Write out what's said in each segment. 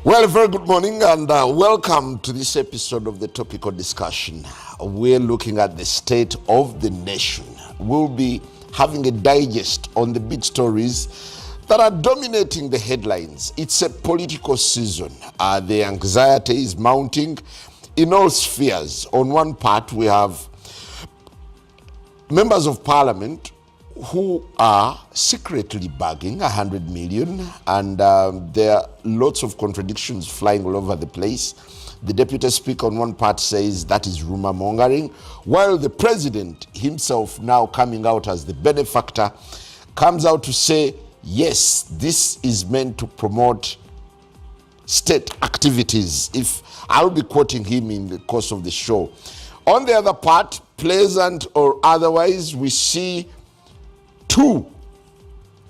Well, a very good morning and welcome to this episode of the topical discussion. We're looking at the state of the nation. We'll be having a digest on the big stories that are dominating the headlines. It's a political season. The anxiety is mounting in all spheres. On one part, we have members of parliament who are secretly bagging 100 million, and there are lots of contradictions flying all over the place. The deputy speaker on one part says that is rumor mongering, while the president himself, now coming out as the benefactor, comes out to say, yes, this is meant to promote state activities. If I'll be quoting him in the course of the show. On the other part, pleasant or otherwise, we see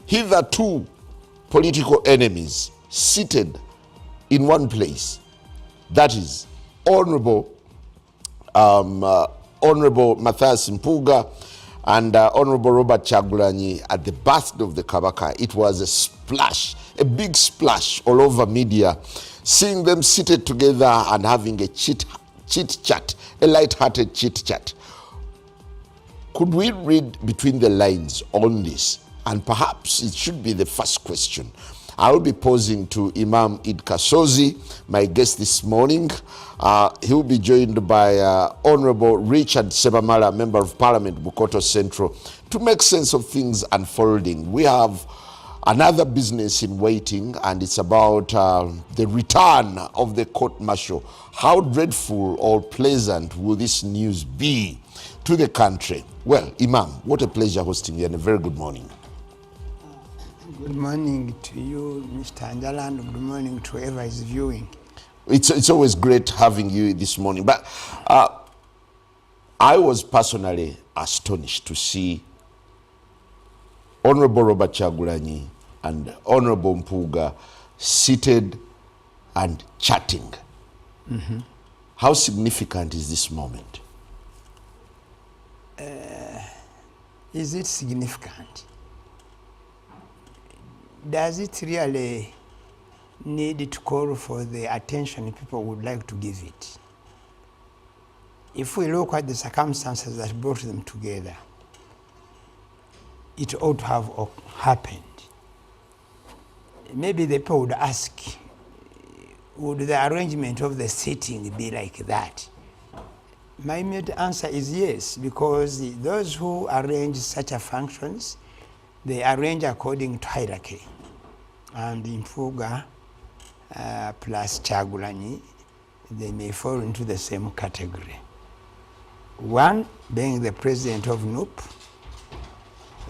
hitherto political enemies seated in one place. That is Honorable Matthias Mpuga and Honorable Robert Kyagulanyi at the birthday of the Kabaka. It was a splash, a big splash all over media, seeing them seated together and having a chit chat, a light-hearted chit chat. Could we read between the lines on this? And perhaps it should be the first question. I'll be posing to Imam Id Kasozi, my guest this morning. He'll be joined by Honorable Richard Sebamala, Member of Parliament, Bukoto Central, to make sense of things unfolding. We have another business in waiting, and it's about the return of the court-martial. How dreadful or pleasant will this news be to the country? Well, Imam, what a pleasure hosting you, and a very good morning. Good morning to you, Mr. Anjala, and good morning to whoever is viewing. It's always great having you this morning. But I was personally astonished to see Honorable Robert Kyagulanyi and Honorable Mpuga seated and chatting. Mm-hmm. How significant is this moment? Is it significant? Does it really need to call for the attention people would like to give it? If we look at the circumstances that brought them together, it ought to have happened. Maybe the people would ask, would the arrangement of the sitting be like that? My immediate answer is yes, because those who arrange such a functions, they arrange according to hierarchy. And Mpuga plus Kyagulanyi, they may fall into the same category. One being the president of NUP,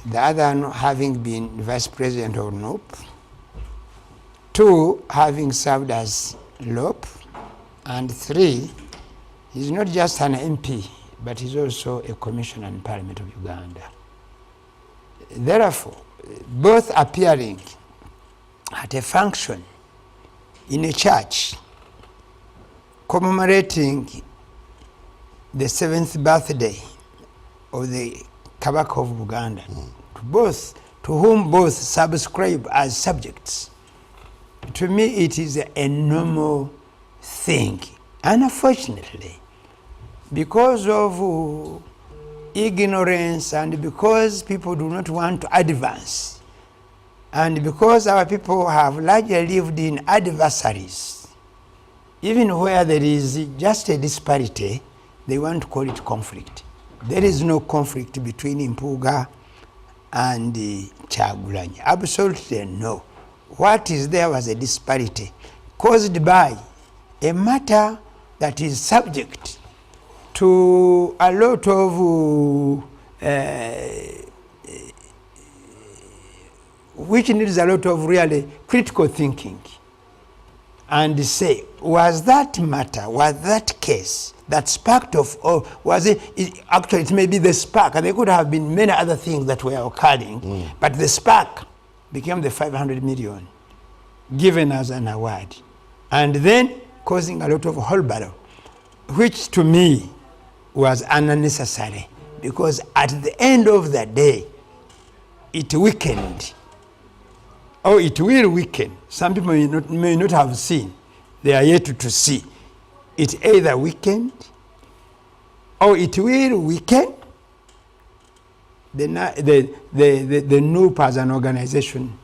the other having been vice president of NUP, two having served as LOP, and three, he's not just an MP, but he's also a commissioner in Parliament of Uganda. Therefore, both appearing at a function in a church commemorating the 7th birthday of the Kabaka of Uganda, to whom both subscribe as subjects. To me, it is a normal thing. Unfortunately, because of ignorance and because people do not want to advance, and because our people have largely lived in adversaries, even where there is just a disparity, they want to call it conflict. There is no conflict between Mpuga and Kyagulanyi. Absolutely no. What is there was a disparity caused by a matter that is subject to a lot of which needs a lot of really critical thinking, and say, was that matter, was that case that sparked of, or was it actually, it may be the spark, and there could have been many other things that were occurring, but the spark became the 500 million given as an award, and then causing a lot of hullabaloo, which to me was unnecessary, because at the end of the day, it weakened, or it will weaken. Some people may not have seen they are yet to see. It either weakened or it will weaken the NUP as an organization,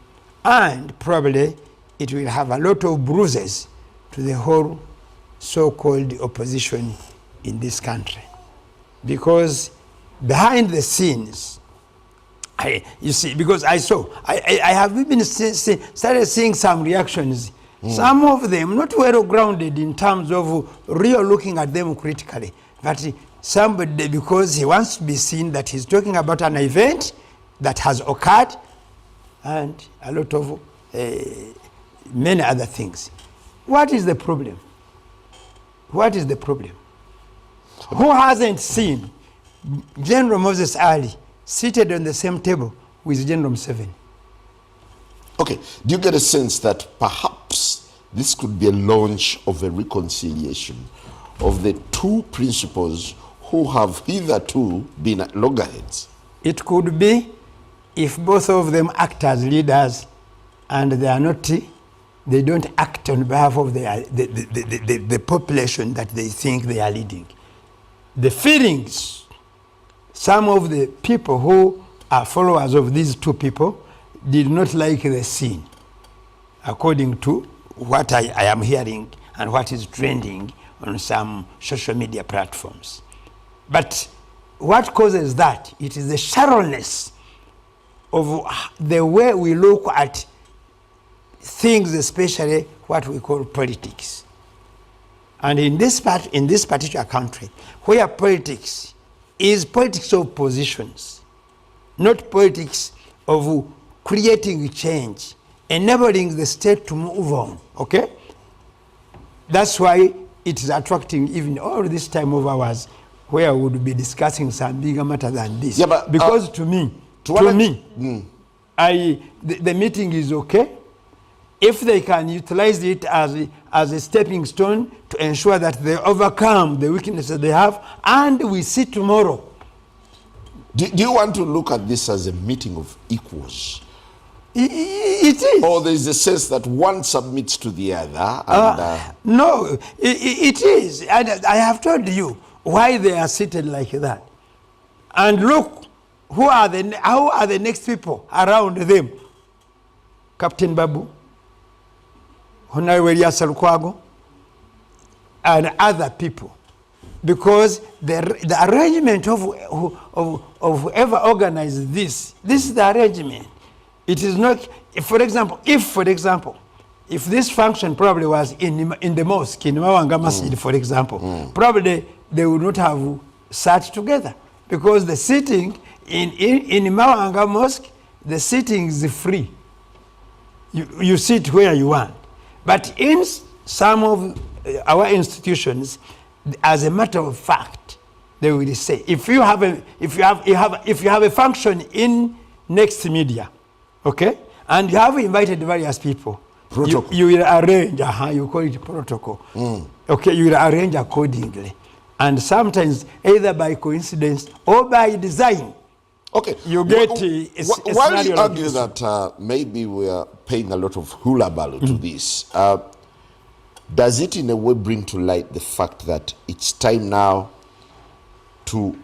and probably it will have a lot of bruises to the whole so-called opposition in this country. Because behind the scenes, you see, because I have even started seeing some reactions, some of them not well grounded in terms of real looking at them critically, but somebody, because he wants to be seen that he's talking about an event that has occurred and a lot of many other things. What is the problem? What is the problem? Who hasn't seen General Moses Ali seated on the same table with General Museveni? Okay, do you get a sense that perhaps this could be a launch of a reconciliation of the two principals who have hitherto been at loggerheads? It could be if both of them act as leaders and they are not, they don't act on behalf of the population that they think they are leading. The feelings, some of the people who are followers of these two people did not like the scene, according to what I am hearing and what is trending on some social media platforms. But what causes that? It is the shallowness of the way we look at things, especially what we call politics. And in this particular country, where politics is politics of positions, not politics of creating change, enabling the state to move on, okay? That's why it is attracting even all this time of ours where we would be discussing some bigger matter than this. Yeah, but, because to me, the meeting is okay if they can utilize it as a stepping stone to ensure that they overcome the weaknesses they have, and we see tomorrow. Do you want to look at this as a meeting of equals? It is. Or there is a sense that one submits to the other? And, no, it is. And I have told you why they are seated like that. And look, how are the next people around them? Captain Babu, Honorable Salukwago, and other people. Because the arrangement of whoever organized this is the arrangement. It is not, for example, if this function probably was in the mosque, in Mawanga Masjid, for example, probably they would not have sat together, because the sitting in Mawanga Mosque, the sitting is free. You sit where you want. But in some of our institutions, as a matter of fact, they will say, if you have a function in Next Media, okay, and you have invited various people, you will arrange, you call it protocol, okay, you will arrange accordingly. And sometimes, either by coincidence or by design, okay, you get while you argue that maybe we are paying a lot of hula-baloo to this, does it in a way bring to light the fact that it's time now to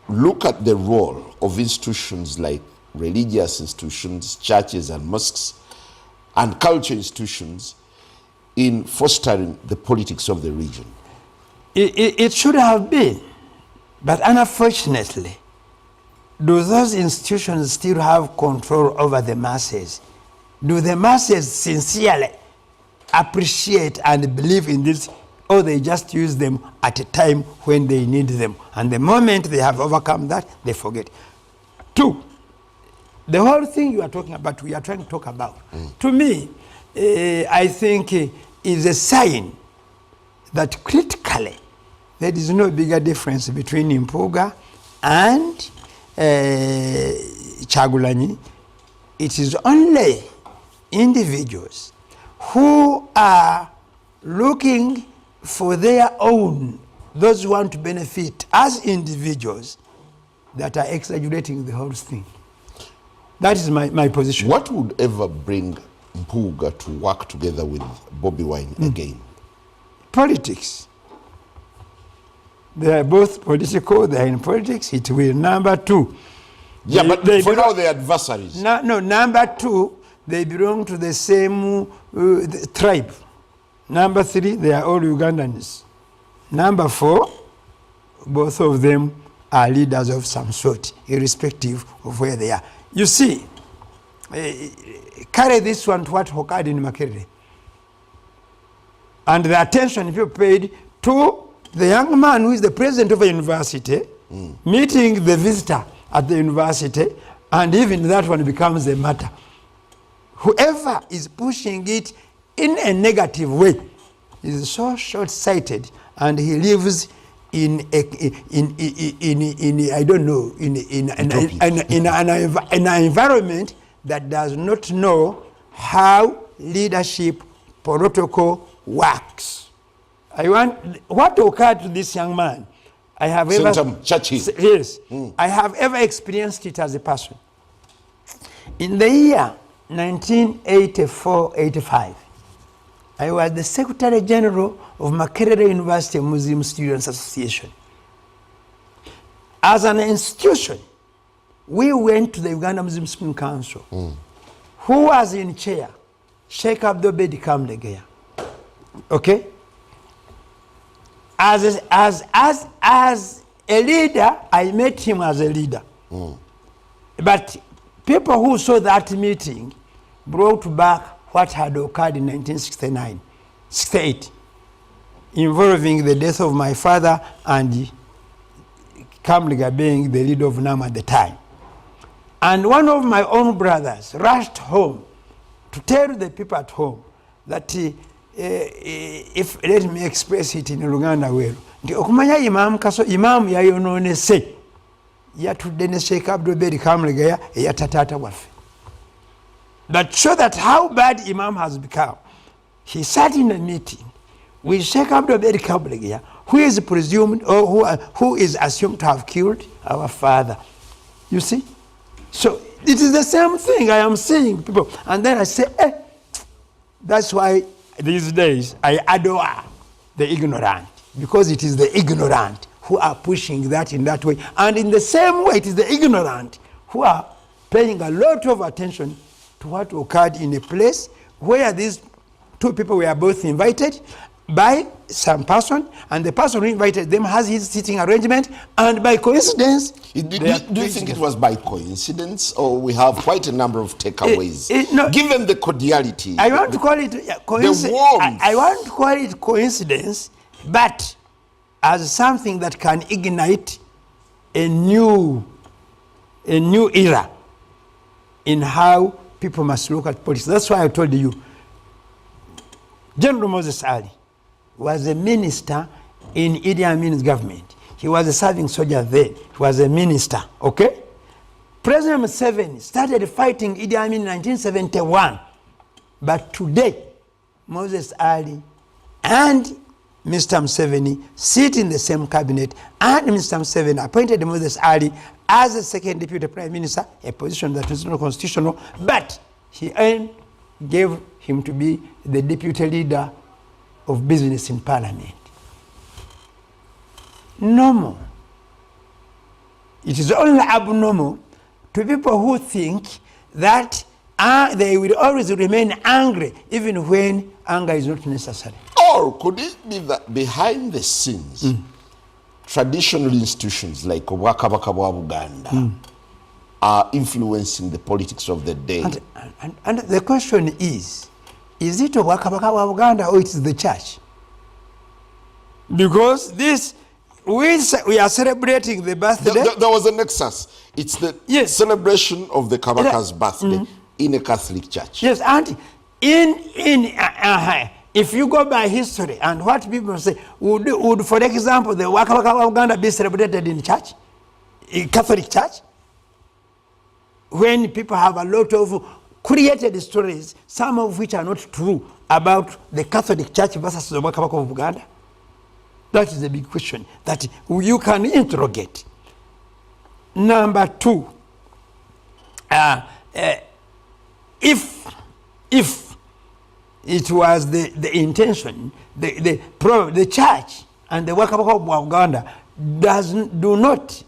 look at the role of institutions like religious institutions, churches and mosques, and culture institutions in fostering the politics of the region? It should have been, but unfortunately, do those institutions still have control over the masses? Do the masses sincerely appreciate and believe in this, or they just use them at a time when they need them, and the moment they have overcome that, they forget? Two, the whole thing you are talking about, we are trying to talk about, to me, I think is a sign that critically there is no bigger difference between Mpuga and Chagulanyi. It is only individuals who are looking for their own, those who want to benefit as individuals, that are exaggerating the whole thing. That is my position. What would ever bring Mpuga to work together with Bobi Wine again? Politics. They are both political, they are in politics. It will number two. Yeah, but for now they're adversaries. No, number two, they belong to the same tribe. Number three, they are all Ugandans. Number four, both of them are leaders of some sort, irrespective of where they are. You see, carry this one to what occurred in Makerere. And the attention people paid to the young man who is the president of a university, meeting the visitor at the university, and even that one becomes a matter. Whoever is pushing it in a negative way is so short-sighted, and he lives in I don't know, in an environment that does not know how leadership protocol works. What occurred to this young man, I have I have ever experienced it as a person. In the year 1984-85, I was the Secretary General of Makerere University Muslim Students Association. As an institution, we went to the Uganda Muslim Student Council. Who was in chair? Sheikh Abdul Bedi Kamlegeya. Okay? As a leader, I met him as a leader. But people who saw that meeting brought back what had occurred in 1968, involving the death of my father and Kamliga being the leader of NAM at the time. And one of my own brothers rushed home to tell the people at home that if let me express it in Luganda well, nti okumanya imam yayononese yatudde ne Sheikh Abdul Bedi Kamlegeya eyatatata waffe. But show that how bad Imam has become. He sat in a meeting with Sheikh Abdul Bedi Kamlegeya, who is presumed or who is assumed to have killed our father. You see? So it is the same thing I am saying, people. And then I say, that's why these days I adore the ignorant, because it is the ignorant who are pushing that in that way. And in the same way, it is the ignorant who are paying a lot of attention to what occurred in a place where these two people were both invited by some person, and the person who invited them has his seating arrangement, and by coincidence... Do you think it was by coincidence, or we have quite a number of takeaways? No, given the cordiality... I want to call it coincidence. I want to call it coincidence, but as something that can ignite a new era in how people must look at politics. That's why I told you, General Moses Ali was a minister in Idi Amin's government. He was a serving soldier then. He was a minister, okay? President Museveni started fighting Idi Amin in 1971. But today, Moses Ali and Mr. Museveni sit in the same cabinet, and Mr. Museveni appointed Moses Ali as a second deputy prime minister, a position that is not constitutional, but he gave him to be the deputy leader of business in parliament. Normal. It is only abnormal to people who think that they will always remain angry even when anger is not necessary. Or could it be that behind the scenes, traditional institutions like Obwakabaka bwa Buganda are influencing the politics of the day? And the question is it Obwakabaka bwa Buganda or it is the church? Because this, we are celebrating the birthday. There was a nexus. It's the celebration of the Kabaka's birthday in a Catholic church. Yes, and if you go by history and what people say, would for example, the Wakabaka of Uganda be celebrated in church, in Catholic church? When people have a lot of created stories, some of which are not true, about the Catholic church versus the Wakabaka of Uganda? That is a big question that you can interrogate. Number two, if it was the intention, the church and the Kabaka of Uganda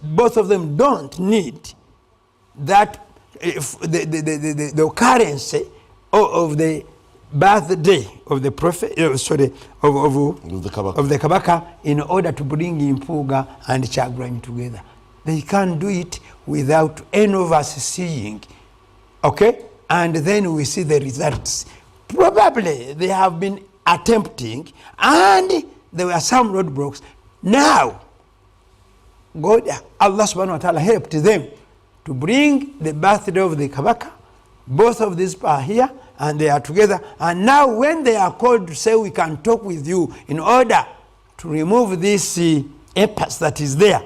both of them don't need that the occurrence of the birthday of the prophet, of the Kabaka, in order to bring Mpuga and Kyagulanyi together. They can't do it without any of us seeing, okay? And then we see the results. Probably they have been attempting, and there were some roadblocks. Now, God, Allah subhanahu wa ta'ala helped them to bring the birthday of the Kabaka. Both of these are here, and they are together. And now when they are called to say, we can talk with you in order to remove this impasse that is there,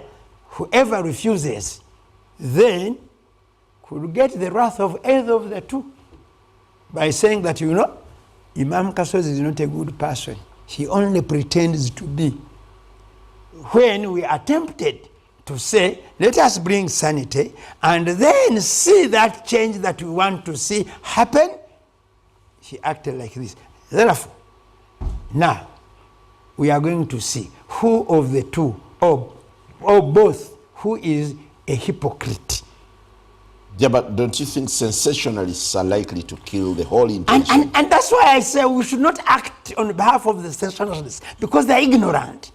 whoever refuses, then could get the wrath of either of the two by saying that, you know, Imam Kasozi is not a good person. He only pretends to be. When we attempted to say, let us bring sanity and then see that change that we want to see happen, he acted like this. Therefore, now we are going to see who of the two, or both, who is a hypocrite. Yeah, but don't you think sensationalists are likely to kill the whole intention? And that's why I say we should not act on behalf of the sensationalists, because they're ignorant.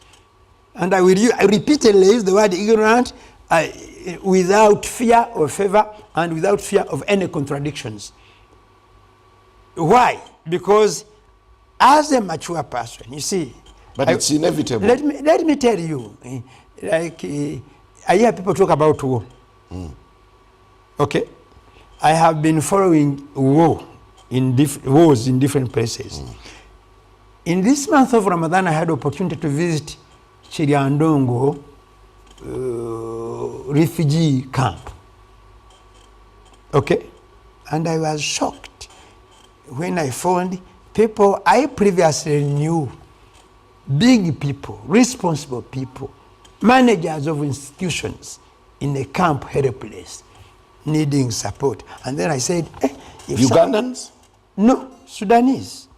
And I repeatedly use the word ignorant without fear or favor and without fear of any contradictions. Why? Because as a mature person, you see. But it's inevitable. Let me tell you, like I hear people talk about war. Okay? I have been following wars in different places. In this month of Ramadan, I had the opportunity to visit Chiriandongo refugee camp. Okay? And I was shocked when I found people I previously knew, big people, responsible people, managers of institutions in a camp helpless, needing support. And then I said, if Ugandans? No, Sudanese.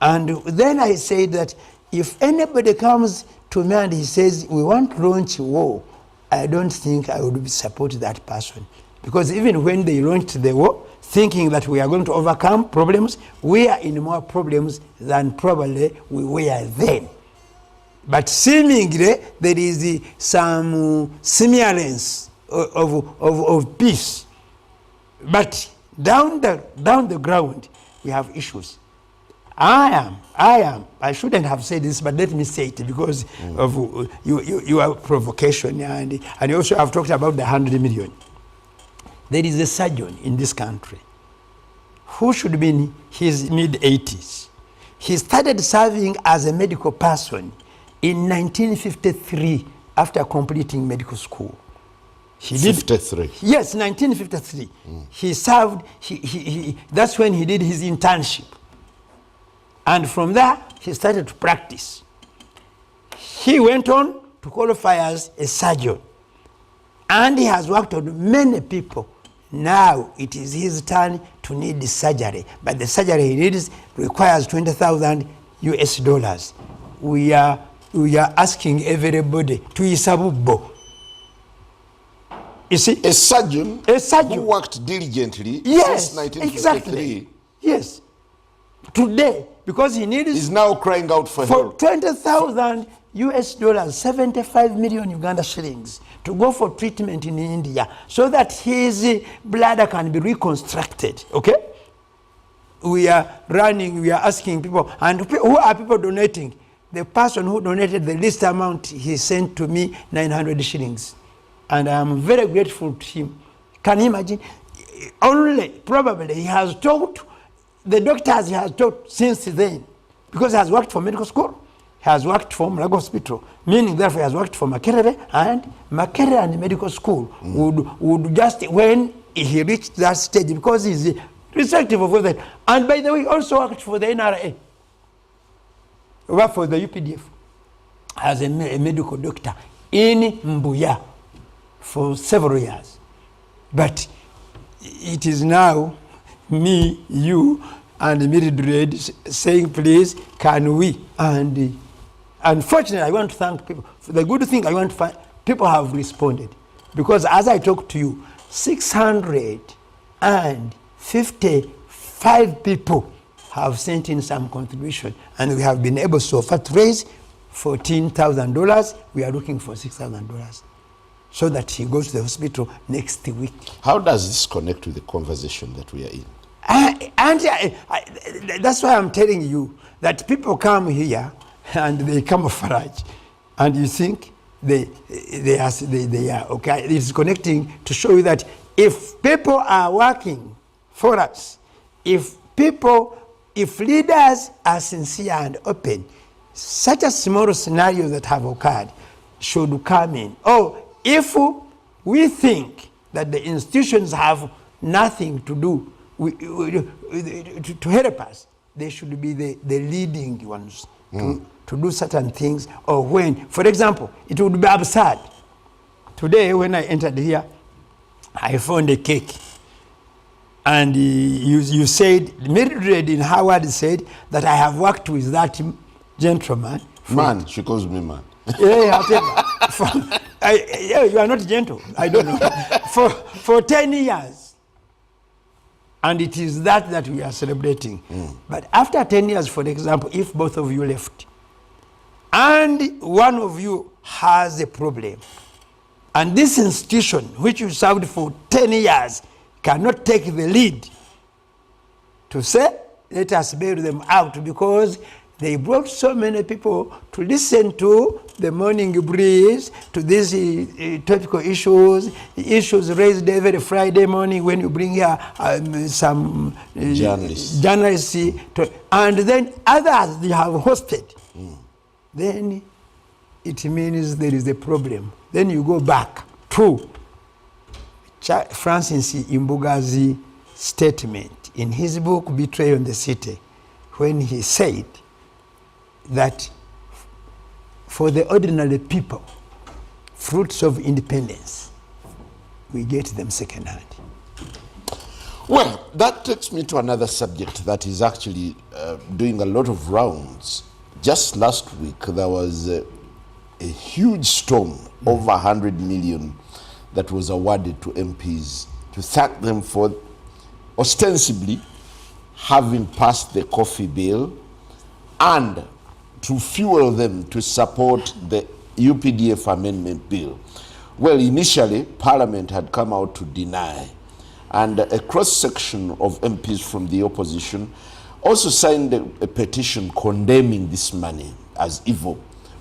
And then I said that if anybody comes to me and he says, we want to launch war, I don't think I would support that person. Because even when they launched the war, thinking that we are going to overcome problems, we are in more problems than probably we were then. But seemingly there is some semblance of peace. But down the ground, we have issues. I shouldn't have said this, but let me say it because of your provocation, and you also have talked about the 100 million. There is a surgeon in this country who should be in his mid-80s. He started serving as a medical person in 1953 after completing medical school. He did 53. Yes, 1953. He served. That's when he did his internship. And from there, he started to practice. He went on to qualify as a surgeon. And he has worked on many people. Now it is his turn to need the surgery. But the surgery he needs requires $20,000 US. We are asking everybody to isabubo. You see? A surgeon who worked diligently since 1953. Exactly. Yes. Today, because he needs, is now crying out for help. $20,000 US, 75 million Uganda shillings, to go for treatment in India so that his bladder can be reconstructed. Okay? We are asking people, and who are people donating? The person who donated the least amount, he sent to me 900 shillings. And I am very grateful to him. Can you imagine? Only, probably, he has talked, the doctors he has talked since then, because he has worked for medical school, he has worked for Mulago Hospital, meaning therefore he has worked for Makerere and medical school would just, when he reached that stage, because he's irrespective of all that. And by the way, he also worked for the NRA, worked for the UPDF as a medical doctor in Mpuga for several years. But it is now me, you, and Mildred saying, please, can we? And unfortunately, I want to thank people. The good thing I want to find, people have responded. Because as I talk to you, 655 people have sent in some contribution, and we have been able so far to raise $14,000. We are looking for $6,000 so that he goes to the hospital next week. How does this connect with the conversation that we are in? That's why I'm telling you that people come here and they camouflage, and you think they are okay. It's connecting to show you that if people are working for us, if leaders are sincere and open, such a small scenario that have occurred should come in. Or if we think that the institutions have nothing to do to help us, they should be the leading ones to do certain things. Or when, for example, it would be absurd. Today, when I entered here, I found a cake. And you said, Mildred in Howard said that I have worked with that gentleman. Man, she calls me man. Yeah, you are not gentle. I don't know. For 10 years. And it is that we are celebrating. But after 10 years, for example, if both of you left, and one of you has a problem, and this institution, which you served for 10 years, cannot take the lead to say, let us bail them out, because they brought so many people to listen to the morning breeze, to these topical issues raised every Friday morning when you bring here some journalists, and then others they have hosted. Then it means there is a problem. Then you go back to Francis Mpuga's statement in his book Betrayal in the City, when he said that for the ordinary people, fruits of independence, we get them secondhand. Well, that takes me to another subject that is actually doing a lot of rounds. Just last week, there was a huge storm, over 100 million, that was awarded to MPs to thank them for ostensibly having passed the coffee bill and to fuel them to support the UPDF amendment bill. Well, initially, Parliament had come out to deny, and a cross-section of MPs from the opposition also signed a petition condemning this money as evil.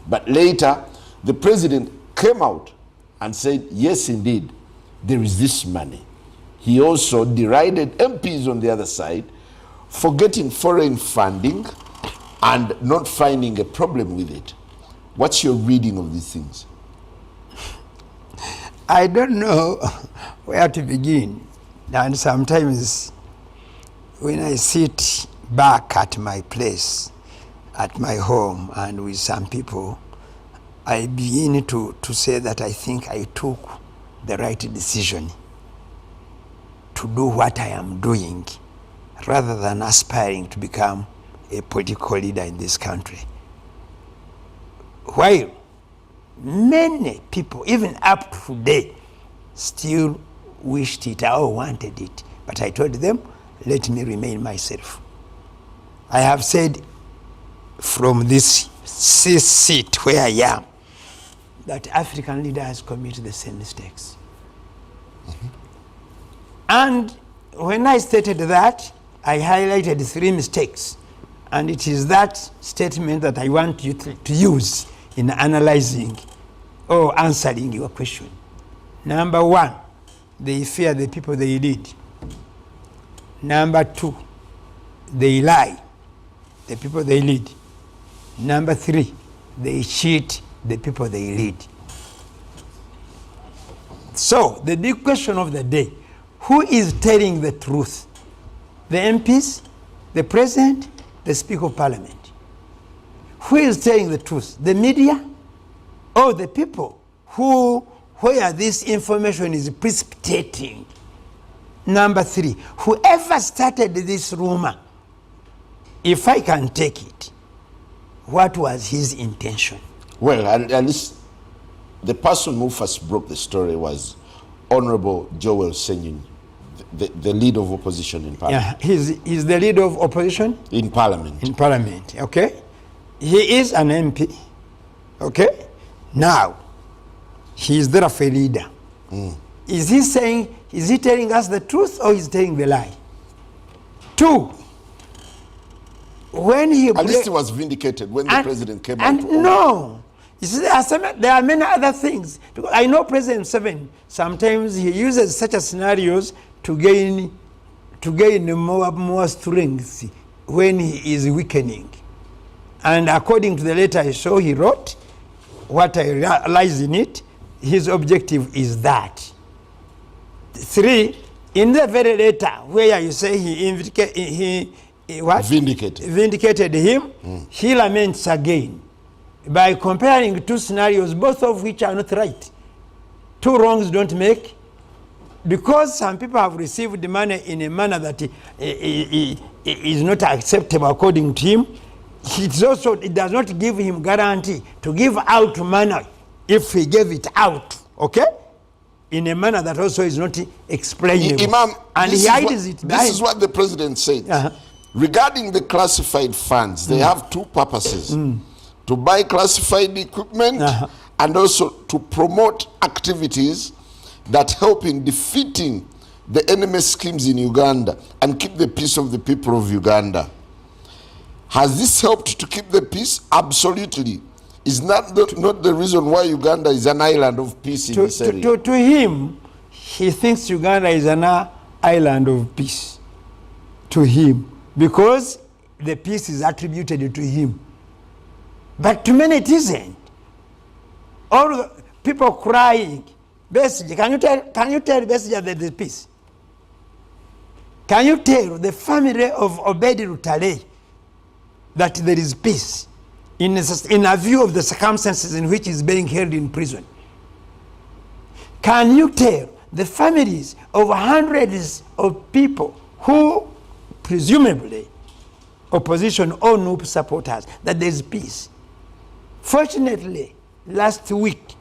But later, the president came out and said, yes, indeed, there is this money. He also derided MPs on the other side for getting foreign funding and not finding a problem with it. What's your reading of these things? I don't know where to begin. And sometimes when I sit back at my place, at my home, and with some people, I begin to say that I think I took the right decision to do what I am doing, rather than aspiring to become a political leader in this country. While many people, even up to today, still wished it or wanted it, but I told them, let me remain myself. I have said from this seat where I am that African leaders commit the same mistakes. And when I stated that, I highlighted 3 mistakes. And it is that statement that I want you to use in analyzing or answering your question. Number 1, they fear the people they lead. Number 2, they lie, the people they lead. Number 3, they cheat the people they lead. So the big question of the day, who is telling the truth? The MPs, the president, the Speaker of Parliament? Who is telling the truth? The media or the people where this information is precipitating? Number 3, whoever started this rumor if I can take it, what was his intention? Well, at least the person who first broke the story was Honorable Joel Senyonyi, the leader of opposition in Parliament. Yeah, he's the leader of opposition? In Parliament. In Parliament, okay. He is an MP, okay. Now, he is therefore a leader. Is he telling us the truth or is he telling the lie? Two, when he... At least he was vindicated when the president came out. No. You see, there are many other things. Because I know President Museveni, sometimes he uses such scenarios to gain more strength when he is weakening. And according to the letter I saw he wrote, what I realized in it, his objective is that. Three, in the very letter where you say he vindicated him, he laments again by comparing two scenarios, both of which are not right. Two wrongs don't make. Because some people have received the money in a manner that is not acceptable according to him, it does not give him guarantee to give out money if he gave it out, okay? In a manner that also is not explainable. Imam, and he hides it behind. This is what the president said. Regarding the classified funds, they have two purposes. To buy classified equipment and also to promote activities that help in defeating the enemy schemes in Uganda and keep the peace of the people of Uganda. Has this helped to keep the peace? Absolutely. Is not the reason why Uganda is an island of peace in this area. To him, he thinks Uganda is an island of peace. To him. Because the peace is attributed to him. But to many it isn't. All the people crying, Besigye, can you tell Besigye that there's peace? Can you tell the family of Obedi Lutale that there is peace in a view of the circumstances in which he is being held in prison? Can you tell the families of hundreds of people who presumably opposition or NUP supporters that there is peace? Fortunately, last week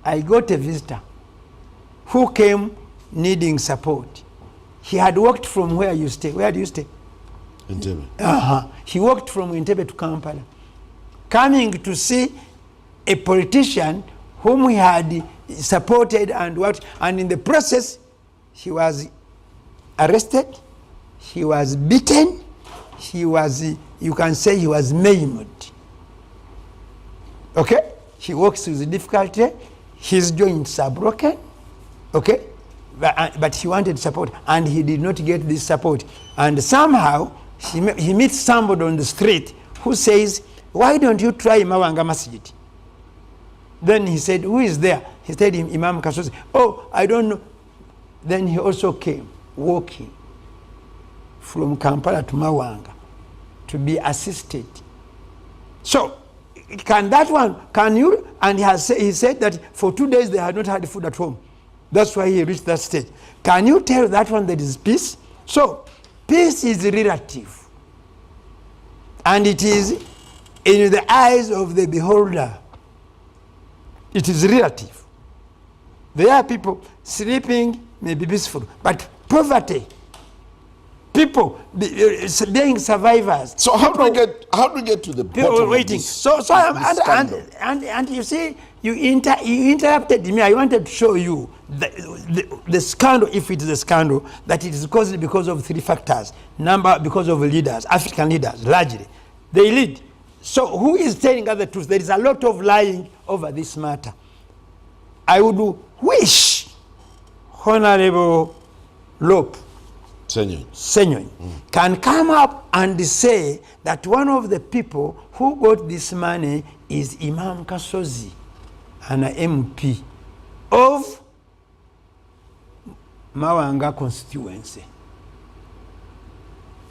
I got a visitor who came needing support. He had walked from where you stay. Where do you stay? Entebbe. He walked from Entebbe to Kampala, coming to see a politician whom he had supported and in the process he was arrested, he was beaten, you can say he was maimed. Okay? He works with difficulty, his joints are broken, okay? But he wanted support and he did not get this support. And somehow he meets somebody on the street who says, why don't you try Mawanga Masjid? Then he said, who is there? He said, Imam Kasozi. Oh, I don't know. Then he also came walking from Kampala to Mawanga to be assisted. So, can that one, can you? And he said that for 2 days they had not had food at home. That's why he reached that stage. Can you tell that one that is peace? So, peace is relative. And it is in the eyes of the beholder. It is relative. There are people sleeping may be peaceful, but poverty, people being survivors. So how do we get to the bottom waiting? Of this? So and you see, you interrupted me. I wanted to show you the scandal, if it is a scandal, that it is caused because of three factors. Number, because of leaders, African leaders, largely. They lead. So who is telling us the truth? There is a lot of lying over this matter. I would wish Honorable Lope Senyonyi can come up and say that one of the people who got this money is Imam Kasozi, an MP of Mawanga constituency.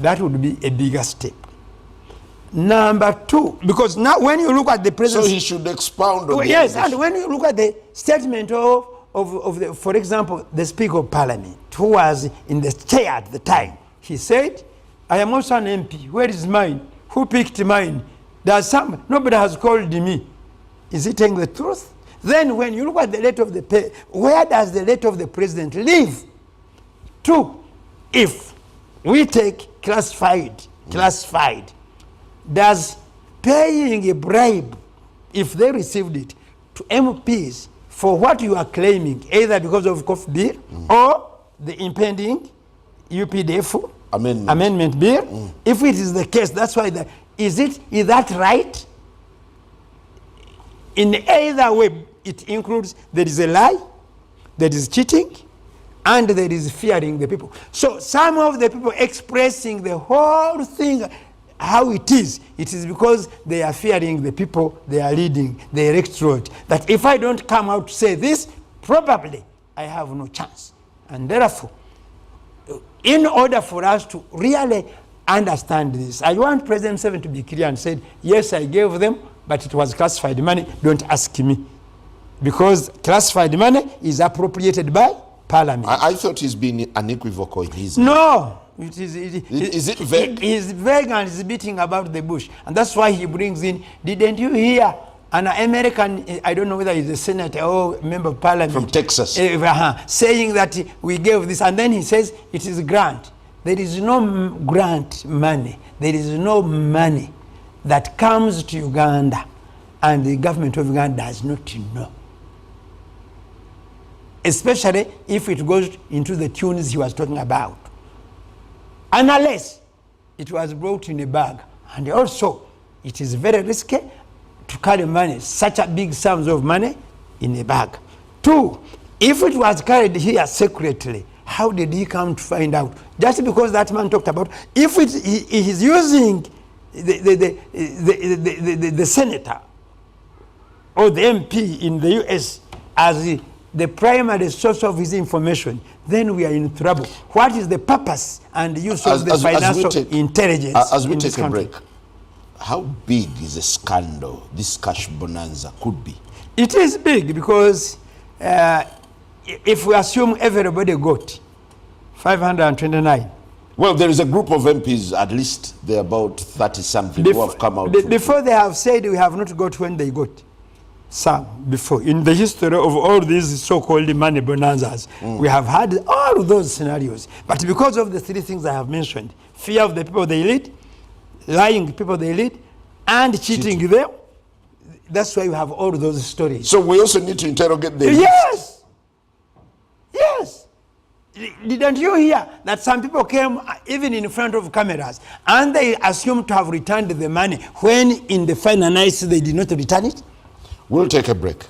That would be a bigger step. Number two, because now when you look at the president... So he should expound on yes, and when you look at the statement of the, for example, the Speaker of Parliament, who was in the chair at the time, he said, I am also an MP. Where is mine? who picked mine? Nobody has called me. Is he telling the truth? Then when you look at the letter of the where does the letter of the president live? 2, if we take classified, does paying a bribe, if they received it, to MPs for what you are claiming, either because of coffee bill or the impending UPDF amendment bill, if it is the case, that's why is that right? In either way, it includes there is a lie, there is cheating, and there is fearing the people. So some of the people expressing the whole thing how it is because they are fearing the people they are leading, the electorate, that if I don't come out to say this, probably I have no chance. And therefore, in order for us to really understand this, I want President Museveni to be clear and said, yes, I gave them, but it was classified money, don't ask me. Because classified money is appropriated by Parliament. I thought he's been unequivocal in his... No. Is it vague? He's vague and he's beating about the bush. And that's why he brings in, didn't you hear an American, I don't know whether he's a senator or member of Parliament. From Texas. Saying that we gave this, and then he says it is grant. There is no grant money. There is no money that comes to Uganda and the government of Uganda does not know. Especially if it goes into the tunes he was talking about. Unless it was brought in a bag. And also, it is very risky to carry money, such a big sums of money, in a bag. 2, if it was carried here secretly, how did he come to find out? Just because that man talked about, if he is using the senator or the MP in the US as the primary source of his information, then we are in trouble. What is the purpose and use of the financial intelligence as we in take this a country? break, how big is a scandal this cash bonanza could be? It is big because if we assume everybody got 529. Well, there is a group of MPs, at least they're about 30-something, who have come out. Before they have said we have not got when they got. Some before. In the history of all these so-called money bonanzas, we have had all those scenarios. But because of the 3 things I have mentioned, fear of the people they lead, lying people they lead, and cheating them, that's why we have all those stories. So we also need to interrogate them. Yes! Yes! Didn't you hear that some people came even in front of cameras and they assumed to have returned the money when in the final night they did not return it? We'll take a break.